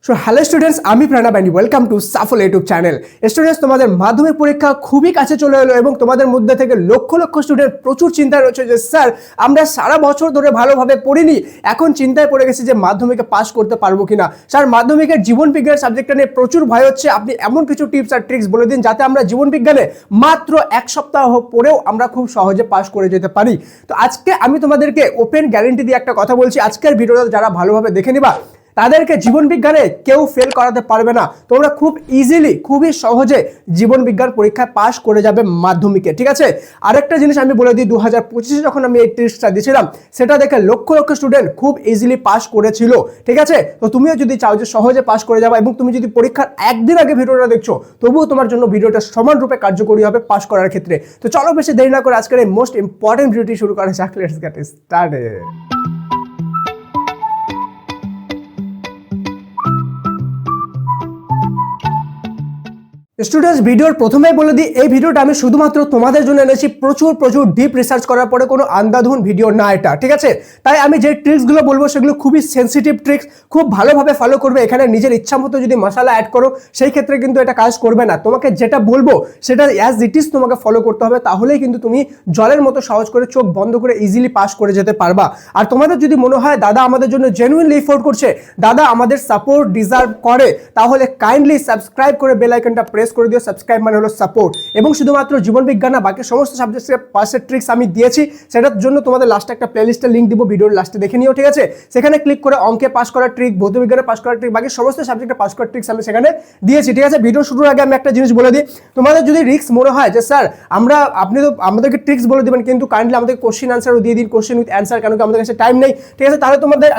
So hello students, আমি Pranab and welcome to Shuffle YouTube channel. Students, তোমাদের মাধ্যমিক পরীক্ষা খুবই কাছে চলে এলো এবং তোমাদের মধ্যে থেকে লক্ষ লক্ষ স্টুডেন্ট প্রচুর চিন্তায় রয়েছে যে স্যার আমরা সারা বছর ধরে ভালোভাবে পড়িনি, এখন চিন্তায় পড়ে গেছি যে মাধ্যমিকে পাস করতে পারবো কিনা। স্যার মাধ্যমিকের জীবন বিজ্ঞান সাবজেক্টটা নিয়ে প্রচুর ভয় হচ্ছে, আপনি এমন কিছু টিপস আর ট্রিক্স বলে দিন যাতে আমরা জীবন বিজ্ঞানে মাত্র এক সপ্তাহ পরেও আমরা খুব সহজে পাস করে যেতে পারি। তো আজকে আমি তোমাদেরকে ওপেন গ্যারেন্টি দিয়ে একটা কথা বলছি, আজকের ভিডিওটা যারা ভালোভাবে দেখে নিবা তাদেরকে জীবন বিজ্ঞানে কেউ ফেল করাতে পারবে না। তোমরা খুব ইজিলি, খুবই সহজে জীবন বিজ্ঞান পরীক্ষায় পাশ করে যাবে মাধ্যমিকে, ঠিক আছে। আরেকটা জিনিস আমি বলে দিই, 2025 যখন আমি এই টিপসটা দিয়েছিলাম সেটা দেখে লক্ষ লক্ষ স্টুডেন্ট খুব ইজিলি পাস করেছিল, ঠিক আছে। তো তুমিও যদি চাও যে সহজে পাস করে যাবা এবং তুমি যদি পরীক্ষার একদিন আগে ভিডিওটা দেখছো তবুও তোমার জন্য ভিডিওটা সমানরূপে কার্যকরী হবে পাস করার ক্ষেত্রে। তো চলো বেশি দেরি না করে আজকের এই মোস্ট ইম্পর্টেন্ট ভিডিওটি শুরু করা যাক। Let's get started. স্টুডেন্টস, ভিডিওর প্রথমেই বলে দিই এই ভিডিওটা আমি শুধুমাত্র তোমাদের জন্য এনেছি, প্রচুর ডিপ রিসার্চ করার পরে কোনো আন্ধাধুন ভিডিও না এটা, ঠিক আছে। তাই আমি যে ট্রিক্সগুলো বলবো সেগুলো খুবই সেন্সিটিভ ট্রিক্স, খুব ভালোভাবে ফলো করবে। এখানে নিজের ইচ্ছা মতো যদি মশলা অ্যাড করো সেই ক্ষেত্রে কিন্তু এটা কাজ করবে না। তোমাকে যেটা বলবো সেটা অ্যাজ ইট ইজ তোমাকে ফলো করতে হবে, তাহলেই কিন্তু তুমি জলের মতো সহজ করে চোখ বন্ধ করে ইজিলি পাস করে যেতে পারবা। আর তোমাদের যদি মনে হয় দাদা আমাদের জন্য জেনুইনলি এফোর্ট করছে, দাদা আমাদের সাপোর্ট ডিজার্ভ করে, তাহলে কাইন্ডলি সাবস্ক্রাইব করে বেল আইকনটা প্রেস করে দিও। সাবস্ক্রাইব মানে হলো সাপোর্ট। এবং শুধুমাত্র জীবন বিজ্ঞান না, বাকি সমস্ত সাবজেক্টের পাসের ট্রিক্স আমি দিয়েছি, সেটার জন্য তোমাদের লাস্টে একটা প্লেলিস্টের লিঙ্ক দিব, ভিডিওর লাস্টে দেখে নিও, ঠিক আছে। সেখানে ক্লিক করে অঙ্কে পাস করার ট্রিক, ভৌত বিজ্ঞানে পাস করার ট্রিক, বাকি সমস্ত সাবজেক্টে পাস করার ট্রিক্স আমি সেখানে দিয়েছি, ঠিক আছে। ভিডিও শুরুর আগে আমি একটা জিনিস বলে দিই, তোমাদের যদি রিস্ক মনে হয় যে স্যার আপনি তো আমাদেরকে ট্রিক্স বলে দেবেন কিন্তু কাইন্ডলি আমাদের কোশ্চেন আনসারও দিয়ে দিন, কোশ্চেন উইথ অ্যান্সার, কেন কি আমাদের কাছে টাইম নেই, ঠিক আছে। তাহলে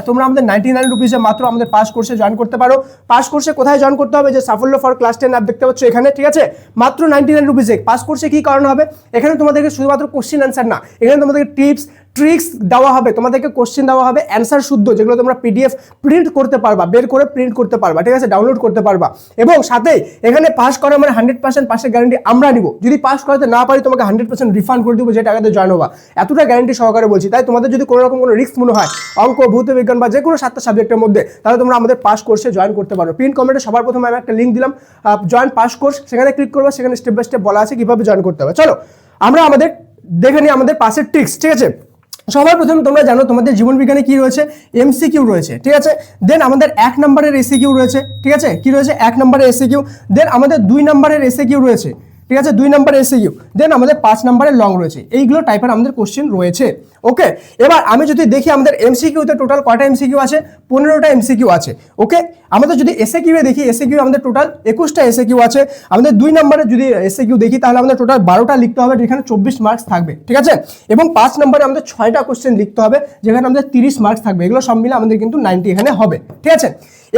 তোমরা আমাদের 99 রুপিসে মাত্র আমাদের পাস কোর্সে জয়েন করতে পারো। পাস কোর্সে কোথায় জয়েন করতে হবে? যে সাফল্য ফর ক্লাস 10 অ্যাপ দেখতে পাচ্ছ এখানে, ঠিক আছে। মাত্র 99 রুপিসে পাস কোর্সে কি কারণ হবে? এখানে তোমাদেরকে শুধুমাত্র কোশ্চেন অ্যান্সার না, এখানে তোমাদেরকে টিপস ট্রিক্স দেওয়া হবে, তোমাদেরকে কোশ্চেন দেওয়া হবে অ্যান্সার শুদ্ধ, যেগুলো তোমরা পিডিএফ প্রিন্ট করতে পারবা, বের করে প্রিন্ট করতে পারবা, ঠিক আছে, ডাউনলোড করতে পারবা। এবং সাথে এখানে পাস করা মানে 100% পাসের গ্যারান্টি আমরা নিব। যদি পাস করাতে না পারি তোমাকে 100% রিফান্ড করে দিব যে টাকাতে জয়েন হবা, এতটা গ্যারান্টি সহকারে বলছি। তাই তোমাদের যদি কোনো রকম কোনো রিস্ক মনে হয় অঙ্ক, ভৌত বিজ্ঞান বা যে কোনো 7টা সাবজেক্টের মধ্যে, তাহলে তোমরা আমাদের পাস কোর্সে জয়েন করতে পারো। পিন কমেন্টে সবার প্রথমে আমি একটা লিঙ্ক দিলাম, জয়েন পাস কোর্স, সেখানে ক্লিক করবে, সেখানে স্টেপ বাই স্টেপ বলা আছে কিভাবে জয়েন করতে হবে। চলো আমরা আমাদের দেখে নিই আমাদের পাসের ট্রিক্স, ঠিক আছে। সবার প্রথমে তোমরা জানো তোমাদের জীবন বিজ্ঞানে কি রয়েছে? এমসিকিউ রয়েছে, ঠিক আছে। দেন আমাদের 1 নম্বরের এসিকিউ রয়েছে, ঠিক আছে। কি রয়েছে? 1 নম্বরের এসিকিউ। দেন আমাদের 2 নম্বরের এসিকিউ রয়েছে, ঠিক আছে, 2 নম্বরের এসিকিউ। দেন আমাদের 5 নম্বরের লং রয়েছে। এইগুলো টাইপের আমাদের কোশ্চেন রয়েছে, ওকে। এবার আমি যদি দেখি আমাদের এমসিকিউতে টোটাল কয়টা এমসিকিউ আছে? 15টা এমসিকিউ আছে, ওকে। আমাদের যদি এসএকিউ দেখি, এসএকিউ আমাদের টোটাল 21টা এসএকিউ আছে। আমাদের 2 নম্বরের যদি এসএকিউ দেখি তাহলে আমাদের টোটাল 12টা লিখতে হবে, যেখানে 24 মার্কস থাকবে, ঠিক আছে। এবং 5 নম্বরে আমাদের 6টা কোশ্চেন লিখতে হবে, যেখানে আমাদের 30 মার্কস থাকবে। এগুলো সব মিলে আমাদের কিন্তু 90 এখানে হবে, ঠিক আছে।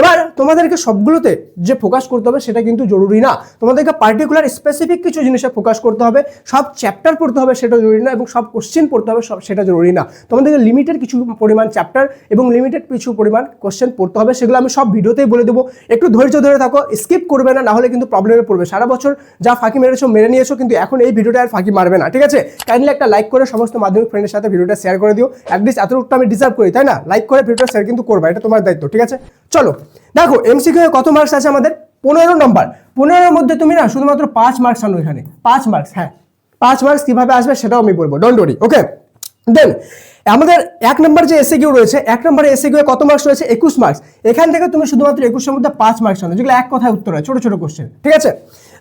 এবার তোমাদেরকে সবগুলোতে যে ফোকাস করতে হবে সেটা কিন্তু জরুরি না, তোমাদেরকে পার্টিকুলার স্পেসিফিক কিছু জিনিসে ফোকাস করতে হবে। সব চ্যাপ্টার পড়তে হবে সেটা জরুরি না, এবং সব কোশ্চেন পড়তে হবে সেটা জরুরি না। তোমাদেরকে লিমিটেড কিছু পরিমাণ চ্যাপ্টার এবং লিমিটেড কিছু পরিমাণ কোশ্চেন পড়তে হবে, সেগুলো আমি সব ভিডিওতেই বলে দেবো। একটু ধৈর্য ধরে থাকো, স্কিপ করবে না, নাহলে কিন্তু প্রবলেমে পড়বে। সারা বছর যা ফাঁকি মেরে নিয়েছো, কিন্তু এখন এই ভিডিওটা আর ফাঁকি মারবে না, ঠিক আছে। কাইন্ডলি একটা লাইক করে সমস্ত মাধ্যমিক ফ্রেন্ডের সাথে ভিডিওটা শেয়ার করে দিও। অ্যাটলিস্ট এতটুকু আমি ডিজার্ভ করি, তাই না? লাইক করে ভিডিওটা শেয়ার কিন্তু করবা, এটা তোমার দায়িত্ব, ঠিক আছে। চলো দেখো এমসিকিউ কত মার্কস আছে আমাদের? 15 নম্বর। 15-এর মধ্যে তুমি না শুধুমাত্র 5 মার্কস আনো এখানে, 5 মার্কস, হ্যাঁ 5 মার্কস কিভাবে আসবে সেটাও আমি বলবো, ডোন্ট ওয়ারি, ওকে। দেন আমাদের 1 নম্বর যে এসএকিউ রয়েছে, 1 নম্বরে এসএকিউ কত মার্কস রয়েছে? 21 মার্কস। এখান থেকে তুমি শুধুমাত্র 21-এর মধ্যে 5 মার্কস আনো, যেগুলো এক কথায় উত্তর হয়, ছোট ছোট কোশ্চেন, ঠিক আছে।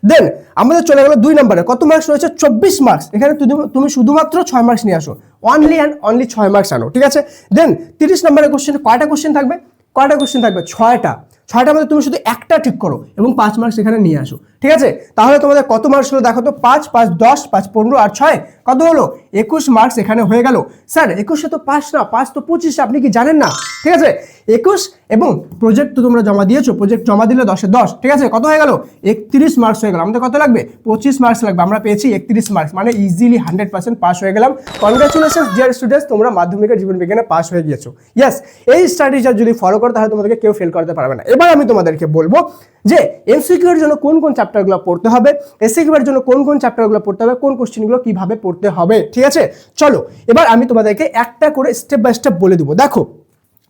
দেন আমাদের চলে গেল 2 নম্বরে, কত মার্কস রয়েছে? 24 মার্কস। এখানে তুমি শুধুমাত্র 6 মার্কস নিয়ে আসো, অনলি অ্যান্ড অনলি 6 মার্কস আনো, ঠিক আছে। দেন 30 নম্বরের কোশ্চেন, কয়টা কোশ্চেন থাকবে? 6টা। 6টার মধ্যে তুমি শুধু একটা ঠিক করো এবং 5 মার্কস এখানে নিয়ে আসো, ঠিক আছে। তাহলে তোমাদের কত মার্কস হলো দেখো তো? 5 5 10 5 15 আর 6 কত হলো? 21 মার্কস এখানে হয়ে গেল। স্যার 21-এ তো 5 না, 5 তো 25, আপনি কি জানেন না? ঠিক আছে, 21 এবং প্রজেক্ট তো তোমরা জমা দিয়েছো, প্রজেক্ট জমা দিলে 10-এ 10, ঠিক আছে। কত হয়ে গেল? 31 মার্কস হয়ে গেল। আমাদের কত লাগবে? 25 মার্কস লাগবে। আমরা পেয়েছি 31 মার্কস, মানে ইজিলি 100% পাস হয়ে গেলাম। কনগ্রাচুলেশনস ডিয়ার স্টুডেন্টস, তোমরা মাধ্যমিকের জীবন বিজ্ঞানে পাস হয়ে গিয়েছো। ইয়েস, এই স্ট্র্যাটেজি যদি ফলো করো তাহলে তোমাদেরকে কেউ ফেল করতে পারবে না। এবার আমি তোমাদেরকে বলবো যে এমসিকিউ এর জন্য কোন কোন চ্যাপ্টারগুলো পড়তে হবে, এসএকিউ এর জন্য কোন কোন চ্যাপ্টারগুলো পড়তে হবে, কোন কোশ্চেনগুলো কিভাবে পড়তে হবে, ঠিক আছে। চলো এবার আমি তোমাদেরকে একটা করে স্টেপ বাই স্টেপ বলে দেবো। দেখো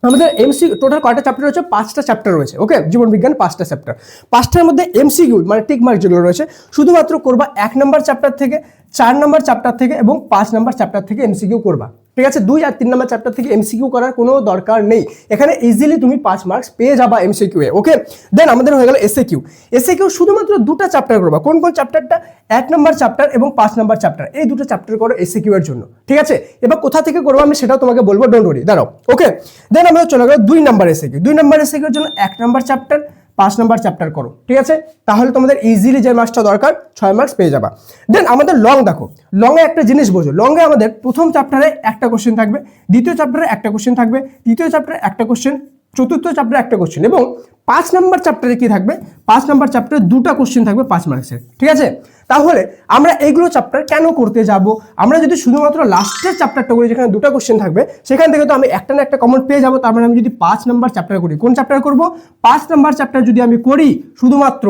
আমাদের এমসি টোটাল কয়টা চ্যাপ্টার রয়েছে? 5টা চ্যাপ্টার রয়েছে। ওকে, জীবন বিজ্ঞান 5টা চ্যাপ্টার, 5টার মধ্যে এমসিকিউ মানে টিক মার্ক যেগুলো রয়েছে শুধুমাত্র করবা 1 নম্বর চ্যাপ্টার থেকে, 4 নম্বর চ্যাপ্টার থেকে এবং 5 নম্বর চ্যাপ্টার থেকে এমসিকিউ করবা। ঠিক আছে, 2 আর 3 নম্বর চ্যাপ্টার থেকে এমসিকিউ করার কোনো দরকার নেই। এখানে ইজিলি তুমি 5 মার্কস পেয়ে যাবা এমসিকিউ এ। ওকে, দেন আমাদের হয়ে গেল এসএকিউ। এসএকিউ শুধুমাত্র 2টা চ্যাপ্টার করবা। কোন কোন চ্যাপ্টারটা? 1 নম্বর চ্যাপ্টার এবং 5 নম্বর চ্যাপ্টার, এই 2টো চ্যাপ্টার করো এসএকিউ এর জন্য। ঠিক আছে, এবার কোথা থেকে করবো আমি সেটাও তোমাকে বলবো, ডোন্ট ওয়ারি, দাঁড়াও। ওকে, দেন আমরা চলে গেল 2 নম্বর এসএকিউ। 2 নম্বর এসএকিউ এর জন্য 1 নম্বর চ্যাপ্টার, 5 নম্বর চ্যাপ্টার করো। ঠিক আছে, তাহলে তোমাদের ইজিলি যে মার্কসটা দরকার 6 মার্কস পেয়ে যাবা। দেন আমাদের লং দেখো, লং এ একটা জিনিস বোঝো, লং এ আমাদের প্রথম চ্যাপ্টারে একটা কোশ্চেন থাকবে, দ্বিতীয় চ্যাপ্টারে একটা কোশ্চেন থাকবে, তৃতীয় চ্যাপ্টারে একটা কোশ্চেন, চতুর্থ চ্যাপ্টারে একটা কোশ্চেন এবং 5 নম্বর চ্যাপ্টারে কি থাকবে? 5 নম্বর চ্যাপ্টারে 2টা কোশ্চেন থাকবে 5 মার্কসের। ঠিক আছে, তাহলে আমরা এইগুলো চ্যাপ্টার কেন করতে যাব? আমরা যদি শুধুমাত্র লাস্টের চ্যাপ্টারটা করি যেখানে 2টা কোশ্চেন থাকবে, সেখান থেকে তো আমি একটা না একটা কমন পেয়ে যাবো। তার মানে আমি যদি 5 নম্বর চ্যাপ্টার করি, কোন চ্যাপ্টার করব? 5 নম্বর চ্যাপ্টার যদি আমি করি শুধুমাত্র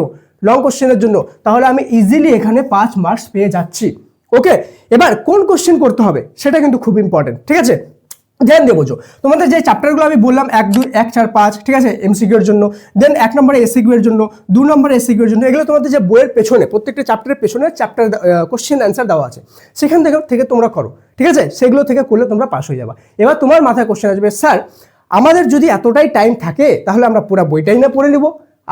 লং কোশ্চেনের জন্য, তাহলে আমি ইজিলি এখানে 5 মার্কস পেয়ে যাচ্ছি। ওকে, এবার কোন কোশ্চেন করতে হবে সেটা কিন্তু খুব ইম্পর্টেন্ট। ঠিক আছে, ধ্যান দিয়ে বোঝো, তোমাদের যে চ্যাপ্টারগুলো আমি বললাম 1, 2, 1, 4, 5, ঠিক আছে, এমসিকিউ এর জন্য, দেন 1 নম্বরে এসিকিউ এর জন্য, 2 নম্বরে এসিকিউ এর জন্য, এগুলো তোমাদের যে বইয়ের পেছনে প্রত্যেকটা চ্যাপ্টারের পেছনে চ্যাপ্টার কোশ্চেন অ্যান্সার দেওয়া আছে, সেখান থেকে তোমরা করো। ঠিক আছে, সেগুলো থেকে করলে তোমরা পাস হয়ে যাবে। এবার তোমার মাথায় কোশ্চেন আসবে, স্যার আমাদের যদি এতটাই টাইম থাকে তাহলে আমরা পুরো বইটাই না পড়ে নিব?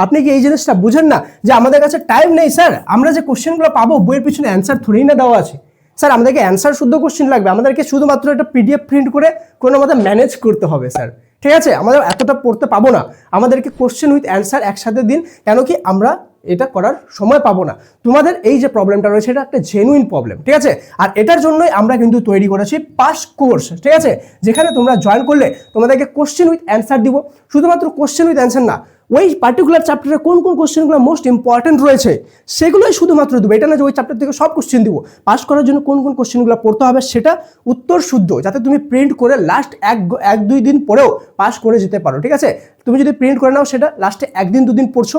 আপনি কি এই জিনিসটা বুঝেন না যে আমাদের কাছে টাইম নেই স্যার? আমরা যে কোশ্চেনগুলো পাবো বইয়ের পিছনে অ্যান্সার থোড়েই না দেওয়া আছে। স্যার আমাদেরকে অ্যান্সার শুদ্ধ কোশ্চেন লাগবে, আমাদেরকে শুধুমাত্র একটা পিডিএফ প্রিন্ট করে কোনো মতে ম্যানেজ করতে হবে স্যার। ঠিক আছে, আমাদের এতটা পড়তে পাবো না, আমাদেরকে কোশ্চেন উইথ অ্যান্সার একসাথে দিন। কেন কি আমরা এটা করার সময় পাবো না। তোমাদের এই যে প্রবলেমটা রয়েছে এটা একটা জেনুইন প্রবলেম। ঠিক আছে, আর এটার জন্যই আমরা কিন্তু তৈরি করেছি পাস কোর্স। ঠিক আছে, যেখানে তোমরা জয়েন করলে তোমাদেরকে কোশ্চেন উইথ অ্যান্সার দিব। শুধুমাত্র কোশ্চেন উইথ অ্যান্সার না, ওই পার্টিকুলার চ্যাপ্টারে কোন কোন কোশ্চেনগুলো মোস্ট ইম্পর্টেন্ট রয়েছে সেগুলোই শুধুমাত্র দেবো। এটা না যে ওই চ্যাপ্টার থেকে সব কোশ্চেন দিব। পাস করার জন্য কোন কোন কোশ্চেনগুলো পড়তে হবে সেটা উত্তর শুদ্ধ, যাতে তুমি প্রিন্ট করে লাস্ট 1-2 দিন পরেও পাস করে যেতে পারো। ঠিক আছে, তুমি যদি প্রিন্ট করে নাও সেটা লাস্টে 1 দিন 2 দিন পড়ছো,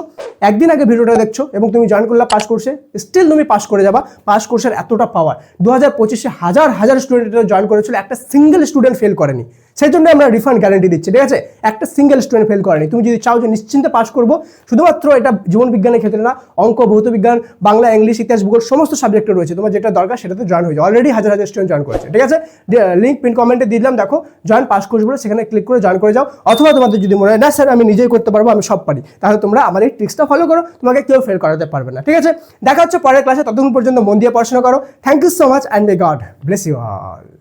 একদিন আগে ভিডিওটা দেখছো এবং তুমি জয়েন করলে পাস কোর্সে, স্টিল তুমি পাস করে যাবা। পাস কোর্সের এতটা পাওয়ার, 2025-এ হাজার হাজার স্টুডেন্টরা জয়েন করেছিল, একটা সিঙ্গেল স্টুডেন্ট ফেল করেনি। সেই জন্য আমরা রিফান্ড গ্যারান্টি দিচ্ছি। ঠিক আছে, একটা সিঙ্গেল স্টুডেন্ট ফেল করেনি। তুমি যদি চাও যে নিশ্চিন্তে পাস করবো, শুধুমাত্র এটা জীবন বিজ্ঞানের ক্ষেত্রে না, অঙ্ক, ভৌত বিজ্ঞান, বাংলা, ইংলিশ, ইতিহাস, ভূগোল সমস্ত সাবজেক্টে রয়েছে। তোমার যেটা দরকার সেটাতে জয়েন হয়ে যাও। অলরেডি হাজার হাজার স্টুডেন্ট জয়েন করেছে। ঠিক আছে, লিঙ্ক পিন কমেন্টে দিলাম, দেখো জয়েন পাস কোর্স বলে, সেখানে ক্লিক করে জয়েন করে যাও। অথবা তোমাদের যদি মনে হয় না স্যার আমি নিজেই করতে পারবো, আমি সব পারি, তাহলে তোমরা আমার এই ট্রিক্সটা ফলো করো, তোমাকে কেউ ফেল করাতে পারবে না। ঠিক আছে, দেখা হচ্ছে পরের ক্লাসে, ততক্ষণ পর্যন্ত মন দিয়ে পড়াশোনা করো। Thank you so much and may God bless you all.